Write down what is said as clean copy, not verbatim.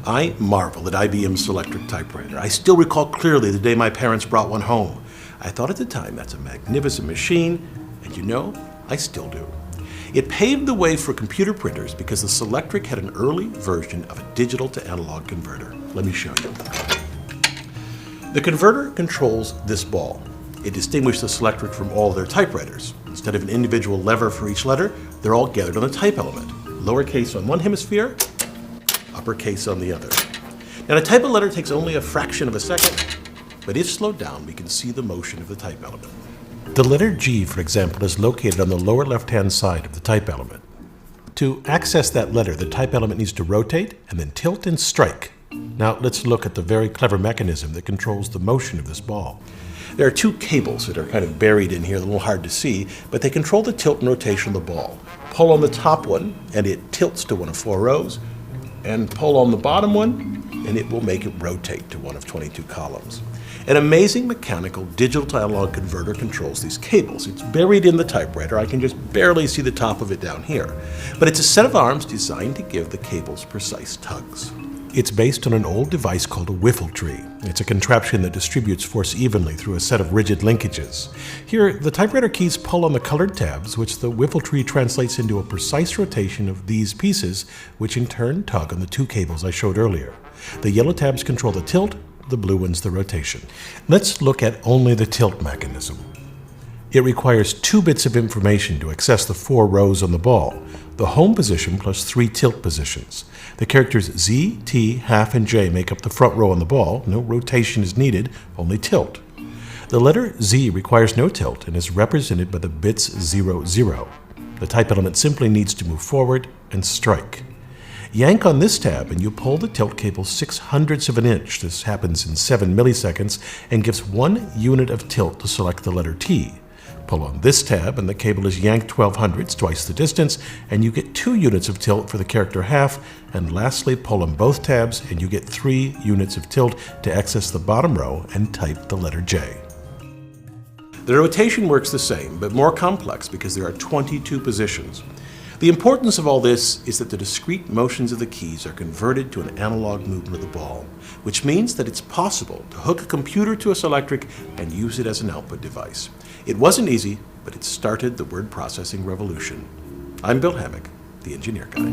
I marvel at IBM's Selectric typewriter. I still recall clearly the day my parents brought one home. I thought at the time, that's a magnificent machine, and you know, I still do. It paved the way for computer printers because the Selectric had an early version of a digital to analog converter. Let me show you. The converter controls this ball. It distinguished the Selectric from all their typewriters. Instead of an individual lever for each letter, they're all gathered on the type element. Lowercase on one hemisphere, uppercase on the other. Now to type a letter takes only a fraction of a second, but if slowed down, we can see the motion of the type element. The letter G, for example, is located on the lower left-hand side of the type element. To access that letter, the type element needs to rotate and then tilt and strike. Now let's look at the very clever mechanism that controls the motion of this ball. There are two cables that are kind of buried in here, a little hard to see, but they control the tilt and rotation of the ball. Pull on the top one, and it tilts to one of 4 rows, and pull on the bottom one, and it will make it rotate to one of 22 columns. An amazing mechanical digital to analog converter controls these cables. It's buried in the typewriter. I can just barely see the top of it down here. But it's a set of arms designed to give the cables precise tugs. It's based on an old device called a wiffle tree. It's a contraption that distributes force evenly through a set of rigid linkages. Here, the typewriter keys pull on the colored tabs, which the wiffle tree translates into a precise rotation of these pieces, which in turn tug on the 2 cables I showed earlier. The yellow tabs control the tilt, the blue ones the rotation. Let's look at only the tilt mechanism. It requires 2 bits of information to access the 4 rows on the ball, the home position plus 3 tilt positions. The characters Z, T, half, and J make up the front row on the ball. No rotation is needed, only tilt. The letter Z requires no tilt and is represented by the bits 0, 0. The type element simply needs to move forward and strike. Yank on this tab and you pull the tilt cable 6/100ths of an inch. This happens in 7 milliseconds and gives 1 unit of tilt to select the letter T. Pull on this tab and the cable is yanked 12/100ths, twice the distance, and you get 2 units of tilt for the character half, and lastly pull on both tabs and you get 3 units of tilt to access the bottom row and type the letter J. The rotation works the same, but more complex because there are 22 positions. The importance of all this is that the discrete motions of the keys are converted to an analog movement of the ball, which means that it's possible to hook a computer to a Selectric and use it as an output device. It wasn't easy, but it started the word processing revolution. I'm Bill Hammack, the Engineer Guy.